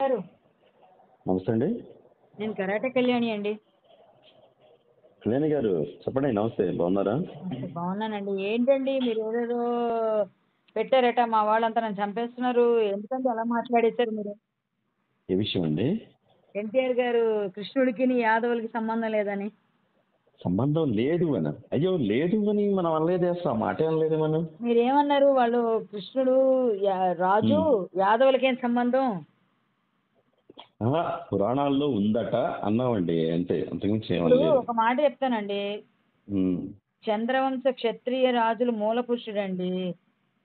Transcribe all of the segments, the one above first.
గారు నమస్తే అండి. నేను కరాటే కళ్యాణి అండి. కళ్యాణి గారు చెప్పండి. నమస్తే, బాగున్నారా? బాగున్నానండి. ఏంటండి మీరు ఏదేదో పెట్టారట, మా వాళ్ళంతా నన్ను చంపేస్తున్నారు. ఎందుకంటే అలా మాట్లాడేశారు మీరు? ఏ విషయం అండి? ఎన్టీఆర్ గారు కృష్ణుడికి యాదవులకి సంబంధం లేదని. సంబంధం లేదు అని? అయ్యో, లేదు అని మనం అనలేదు. అసలు ఆ మాట అనలేదు మనం. మీరేమన్నారు? వాళ్ళు కృష్ణుడు రాజు, ఉమ్. యాదవులకేం సంబంధం? ఆహా, పురాణాల్లో ఉందట అన్నామండి, అంతే, అంతకుమించి ఇప్పుడు ఏమనలేదు. ఒక మాట చెప్తానండి. ఉమ్. చంద్రవంశ క్షత్రియ రాజులు మూల పురుషుడండి.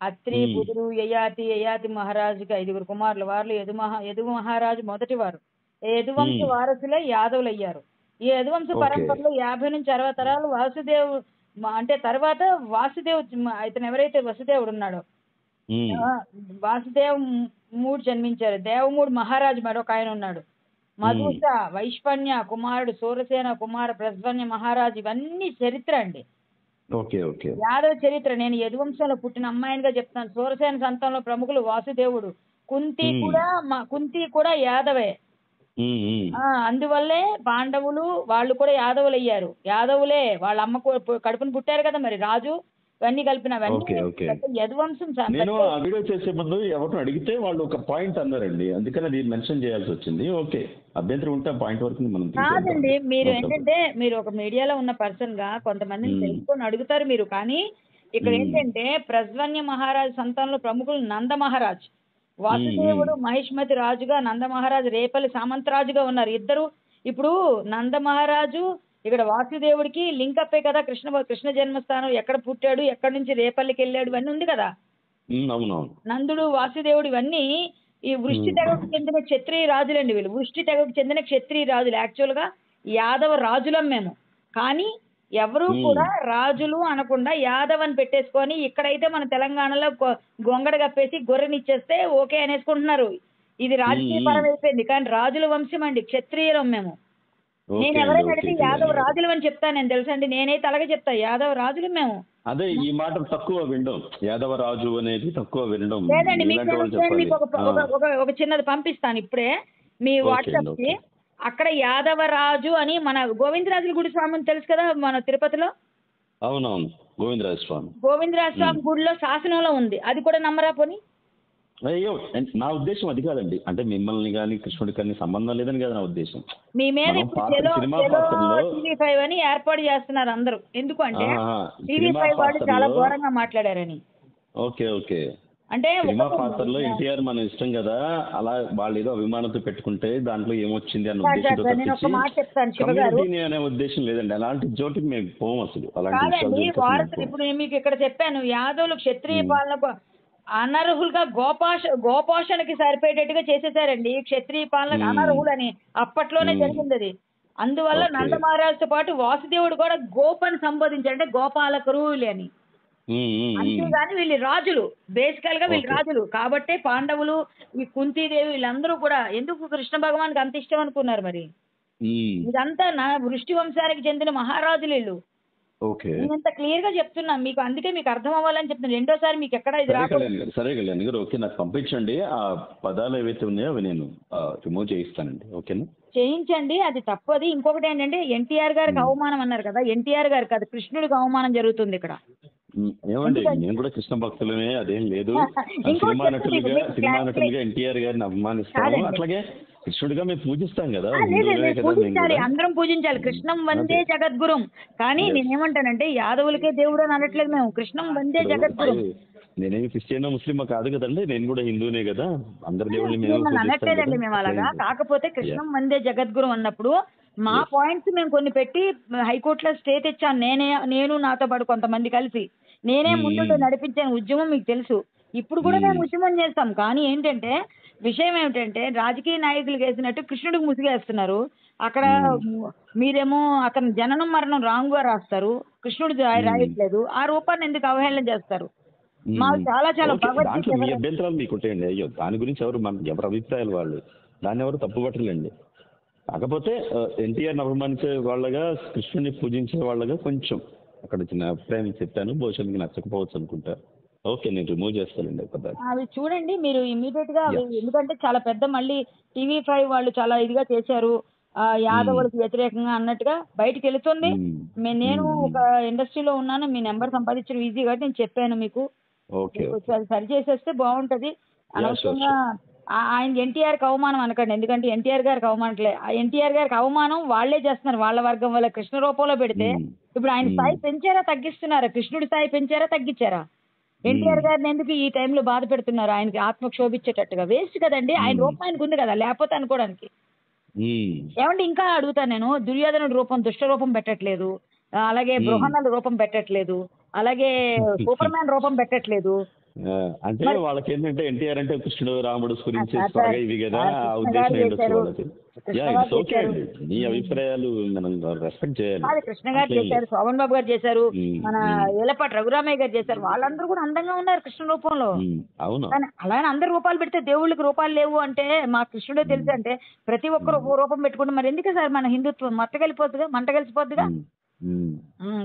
అత్రి, ఉమ్. బుధుడు, యయాతి మహారాజుకి 5 కుమారులు. వారిలో యదు మహారాజు మొదటి వారు. యదువంశ ఉమ్. వారసులే యాదవులు అయ్యారు. ఈ యదువంశ ఓకే. పరంపరలో 50 నుంచి 60 తరాలు వాసుదేవ్ అంటే తర్వాత వాసుదేవ్ ఇతను ఎవరైతే వసుదేవుడు ఉన్నాడో ఉమ్. ఆ, వాసుదేవ్ మూడు జన్మించారు. దేవమూడు మహారాజు మరొక ఆయన ఉన్నాడు. ఉమ్. మధుస, వైష్పన్య కుమారుడు సూరసేన కుమార ప్రజ్వన్య మహారాజు, ఇవన్నీ చరిత్ర అండి. ఓకే. ఓకే. యాదవ చరిత్ర. నేను యదువంశంలో పుట్టిన అమ్మాయినిగా చెప్తాను. సూరసేన సంతానంలో ప్రముఖులు వాసుదేవుడు. ఉమ్. కుంతి కూడా యాదవే. ఉమ్. ఉమ్. అందువల్లే పాండవులు వాళ్ళు కూడా యాదవులు అయ్యారు. యాదవులే వాళ్ళ అమ్మ కడుపును పుట్టారు కదా మరి రాజు. ఇవన్నీ కలిపినవన్నీ ఓకే. ఓకే. యదువంశం నేను ఆ వీడియో చేసే ముందు ఎవరిని అడిగితే వాళ్ళు ఒక పాయింట్ అన్నారండి, అందుకని అది మెన్షన్ చేయాల్సి వచ్చింది. ఓకే, అభ్యంతరం ఉంటే ఆ పాయింట్ వరకు మనం కాదండి. తీసుకెళ్తాం. మీరు నో ప్రాబ్లం. ఏంటంటే మీరు ఒక మీడియాలో ఉన్న పర్సన్ గా కొంతమందిని తెలుసుకొని అడుగుతారు మీరు. కానీ ఇక్కడ ఏంటంటే ప్రజ్వన్య మహారాజు సంతానంలో ప్రముఖులు నంద మహారాజ్, వాసుదేవుడు మహిష్మతి రాజుగా, నంద మహారాజు రేపల్లి సామంతరాజుగా ఉన్నారు ఇద్దరు. ఇప్పుడు నంద మహారాజు ఇక్కడ వాసుదేవుడికి లింక్ అప్పే కదా. కృష్ణ జన్మస్థానం ఎక్కడ పుట్టాడు, ఎక్కడి నుంచి రేపల్లికి వెళ్ళాడు, ఇవన్నీ ఉంది కదా. అవునవును. నందుడు, వాసుదేవుడు ఇవన్నీ ఈ వృష్టి తెగకు చెందిన క్షత్రియ రాజులండి. వీళ్ళు వృష్టి తెగకు చెందిన క్షత్రియ రాజులు. యాక్చువల్ గా యాదవ రాజులం మేము. కానీ ఎవరు కూడా రాజులు అనకుండా యాదవ్ అని పెట్టేసుకొని ఇక్కడైతే మన తెలంగాణలో గొంగడ కప్పేసి గొర్రెనిచ్చేస్తే ఓకే అనేసుకుంటున్నారు. ఇది రాజకీయ పరం అయిపోయింది. కానీ రాజుల వంశం అండి, క్షత్రియులం మేము. నేను ఓకే అండి. ఎవరైనా ఓకే అడిగితే యాదవ కళ్యాణి గారు, రాజులు అని చెప్తాను. నేను తెలుసా అండి, నేనైతే అలాగే చెప్తా, యాదవ రాజులు మేము. అదే ఈ మాట తక్కువ వినడం, యాదవరాజు అనేది తక్కువ వినడం. లేదండి, మీకు ఇలాంటి వాళ్ళు నేను చెప్పాలి. మీకు ఒక చిన్నది పంపిస్తాను ఇప్పుడే మీ ఓకే వాట్సాప్ అండి. కి. ఓకే. అక్కడ యాదవరాజు అని మన గోవిందరాజుల గుడి స్వామి అని తెలుసు కదా మన తిరుపతిలో. అవునవును, గోవిందరాజ స్వామి. గోవిందరాజ స్వామి గుడిలో శాసనంలో ఉంది. అది కూడా నమ్మరా పోని? అయ్యో, నా ఉద్దేశం అది కాదండి. అంటే మిమ్మల్ని కానీ కృష్ణుడికి కానీ సంబంధం లేదని కదా నా ఉద్దేశం. మీ మీద మనం ఇప్పుడు పాత్ర, సినిమా చెలో పాత్రలో TV5 అని ఏర్పాటు చేస్తున్నారు అందరూ. ఎందుకంటే సినిమా TV5 వాళ్ళు చాలా పాత్రలో ఘోరంగా మాట్లాడారని. ఓకే. ఓకే. అంటే సినిమా పాత్రలో ఎన్టీఆర్ మన ఇష్టం కదా, అలా వాళ్ళు ఏదో అభిమానంతో పెట్టుకుంటే దాంట్లో ఏమొచ్చింది అన్న ఉద్దేశంతో నేను ఒక మాట చెప్తాను శివ గారు. కమ్యూనిటీని అనే ఉద్దేశం లేదండి. అలాంటి చోటికి మేము పోము అసలు. అలాంటి విషయాల కాదండి, జోలికి అసలు మేము వారసులు. పోము. ఇప్పుడు నేను మీకు ఇక్కడ చెప్పాను, యాదవులు క్షత్రియ పాలనకు అనర్హులుగా గోపోషణకి సరిపోయేటట్టుగా చేసేసారండి. క్షత్రియ పాలనకు అనర్హులని అప్పట్లోనే జరిగింది అది. అందువల్ల ఓకే. నంద మహారాజుతో పాటు వాసుదేవుడు కూడా గోపని సంబోధించాడు, అంటే గోపాలకరు అని. అంతేగాని వీళ్ళు రాజులు, బేసికల్ గా వీళ్ళు ఓకే. రాజులు కాబట్టే పాండవులు, ఈ కుంతీదేవి వీళ్ళందరూ కూడా ఎందుకు కృష్ణ భగవానికి అంత ఇష్టం అనుకున్నారు మరి? ఇదంతా నా వృష్టి వంశానికి చెందిన మహారాజులు వీళ్ళు. ఓకే. నేనంత క్లియర్ గా చెప్తున్నా మీకు, అందుకే మీకు అర్థం అవ్వాలని చెప్తున్నా. రెండోసారి మీకు ఎక్కడ ఇది రాకూడదు. సరే కళ్యాణ్ గారు, ఓకే, నాకు పంపించండి. ఆ పదాలు ఏవైతే ఉన్నాయో అవి నేను రిమూవ్ చేయిస్తానండి. ఓకేనా? చేయించండి, అది తప్పది. ఇంకొకటి ఏంటంటే ఎన్టీఆర్ గారికి అవమానం అన్నారు కదా, ఎన్టీఆర్ గారికి కాదు, కృష్ణుడికి అవమానం జరుగుతుంది ఇక్కడ. ఏమండి, నేను కూడా కృష్ణ భక్తులమే, అదేం లేదు. సినిమా నటులుగా ఎన్టీఆర్ గారిని అభిమానిస్తాము, అట్లాగే కృష్ణుడిగా మేము పూజిస్తాం కదా. పూజించాలి, అందరం పూజించాలి. కృష్ణం వందే జగద్గురం. కానీ నేనేమంటానంటే యాదవులకే దేవుడు అని అనట్లేదు మేము, కృష్ణం వందే జగద్గురం. నేనేమి క్రిస్టియన్ ముస్లిం కాదు కదండి, నేను కూడా హిందూనే కదా. అందరి దేవుళ్ళని అనట్లేదండి మేము అలాగా. కాకపోతే కృష్ణం వందే జగద్గురం అన్నప్పుడు మా పాయింట్స్ మేము కొన్ని పెట్టి హైకోర్టులో స్టే తెచ్చాను. నేను నాతో పాటు కొంతమంది కలిసి నేనే ముందు నడిపించాను ఉద్యమం, మీకు తెలుసు. ఇప్పుడు కూడా మేము ఉద్యమం చేస్తాం. కానీ ఏంటంటే విషయం ఏమిటంటే రాజకీయ నాయకులు వేసినట్టు కృష్ణుడికి ముసిగేస్తున్నారు. అక్కడ మీరేమో అతని జననం మరణం రాంగ్ గా రాస్తారు, కృష్ణుడు రాయట్లేదు. ఆ రూపాన్ని ఎందుకు అవహేళన చేస్తారు? మాకు చాలా దాంట్లో మీ అభ్యంతరాలు మీకు ఉంటాయండి. అయ్యో, దాని గురించి ఎవరు అభిప్రాయాలు వాళ్ళు, దాన్ని ఎవరు తప్పు పట్టలేండి. కాకపోతే ఎన్టీఆర్ని అభిమానించే వాళ్ళగా, కృష్ణుడిని పూజించే వాళ్ళగా కొంచెం అక్కడ చిన్న అభిప్రాయం చెప్పాను. బహుశా మీకు నచ్చకపోవచ్చు అనుకుంటా. ఓకే, నేను రిమూవ్ చేస్తానండి పద్ధతి. అవి చూడండి మీరు ఇమీడియట్ గా అవి, ఎందుకంటే చాలా పెద్ద మళ్ళీ TV5 వాళ్ళు చాలా ఇదిగా చేశారు, యాదవులకు వ్యతిరేకంగా అన్నట్టుగా బయటికి వెళుతుంది. నేను ఒక ఇండస్ట్రీలో ఉన్నాను, మీ నెంబర్ సంపాదించడం ఈజీ కాబట్టి నేను చెప్పాను మీకు. Okay okay. అది సరి చేసేస్తే బాగుంటది. యా, షూర్ అనవసరంగా ఆయన ఎన్టీఆర్కి అవమానం అనకండి, ఎందుకంటే ఎన్టీఆర్ గారికి అవమానట్లే, ఎన్టీఆర్ గారికి అవమానం వాళ్ళే చేస్తున్నారు, వాళ్ళ వర్గం వల్ల కృష్ణ రూపంలో పెడితే. ఇప్పుడు ఆయన స్థాయి పెంచారా తగ్గిస్తున్నారా? కృష్ణుడి స్థాయి పెంచారా తగ్గించారా? ఎన్టీఆర్ గారిని ఎందుకు ఈ టైంలో బాధ పెడుతున్నారు? ఆయనకి ఆత్మ క్షోభించేటట్టుగా వేస్ట్ కదండి. ఆయన రూపం ఆయనకు ఉంది కదా, లేకపోతే అనుకోవడానికి. ఏమంటే ఇంకా అడుగుతాను నేను, దుర్యోధనుడి రూపం దుష్ట రూపం పెట్టట్లేదు, అలాగే బృహన్నల రూపం పెట్టట్లేదు, అలాగే సూపర్ మ్యాన్ రూపం పెట్టట్లేదు. అంటే వాళ్ళకి ఏంటంటే ఎన్టీఆర్ అంటే కృష్ణుడు రాముడు గురించి త్వరగా ఇవి కదా, ఆ ఉద్దేశం ఏంటొచ్చు వాళ్ళకి. ఇట్స్ ఓకే అండి, మీ అభిప్రాయాలు మనం రెస్పెక్ట్ చేయాలి. కృష్ణ గారు చేశారు, శోభన్ బాబు గారు చేశారు, మన ఏలపాటి రఘురామయ్య గారు చేశారు, వాళ్ళందరూ కూడా అందంగా ఉన్నారు కృష్ణ రూపంలో. అవును, అలానే అందరు రూపాలు పెడితే దేవుళ్ళకి రూపాలు లేవు అంటే మా కృష్ణుడే తెలుసు అంటే ప్రతి ఒక్కరు ఓ రూపం పెట్టుకుంటే మరి ఎందుకు సార్ మన హిందుత్వం మంట కలిసిపోద్దుగా.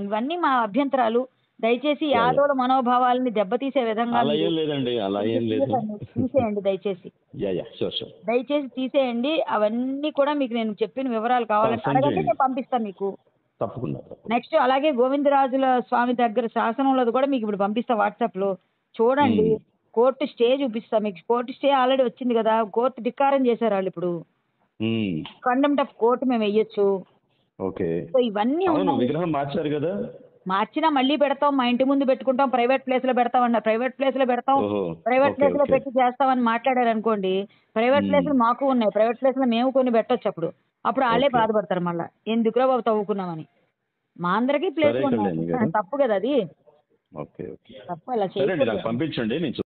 ఇవన్నీ మా అభ్యంతరాలు. దయచేసి యాదవుల మనోభావాలని దెబ్బతీసే విధంగా తీసేయండి దయచేసి. దయచేసి తీసేయండి. అవన్నీ కూడా మీకు నేను చెప్పిన వివరాలు కావాలంటే అడగండి, నేను పంపిస్తాను మీకు తప్పకుండా. నెక్స్ట్ అలాగే గోవిందరాజుల స్వామి దగ్గర శాసనంలో కూడా మీకు ఇప్పుడు పంపిస్తా వాట్సాప్ లో చూడండి. కోర్టు స్టే చూపిస్తా మీకు. కోర్టు స్టే ఆల్రెడీ వచ్చింది కదా, కోర్టు ధిక్కారం చేశారు వాళ్ళు. ఇప్పుడు కండెంప్ట్ ఆఫ్ కోర్టు మేము వెయ్యొచ్చు. సో ఇవన్నీ విగ్రహం మార్చారు కదా, మార్చినా మళ్ళీ పెడతాం, మా ఇంటి ముందు పెట్టుకుంటాం, ప్రైవేట్ ప్లేస్ లో పెడతాం అన్నారు. ప్రైవేట్ ప్లేస్ లో పెడతాం, ప్రైవేట్ ప్లేస్ లో పెట్టి చేస్తామని మాట్లాడారు అనుకోండి. ప్రైవేట్ ప్లేస్ లో మాకు ఉన్నాయి, ప్రైవేట్ ప్లేస్ లో మేము కొన్ని పెట్టొచ్చు. అప్పుడు వాళ్ళే బాధపడతారు మళ్ళీ, ఎందుకురా బాబు తవ్వుకున్నామని. మా అందరికీ ప్లేస్ ఉన్నాయి, తప్పు కదా అది, తప్పు అలా చేయండి. పంపించండి.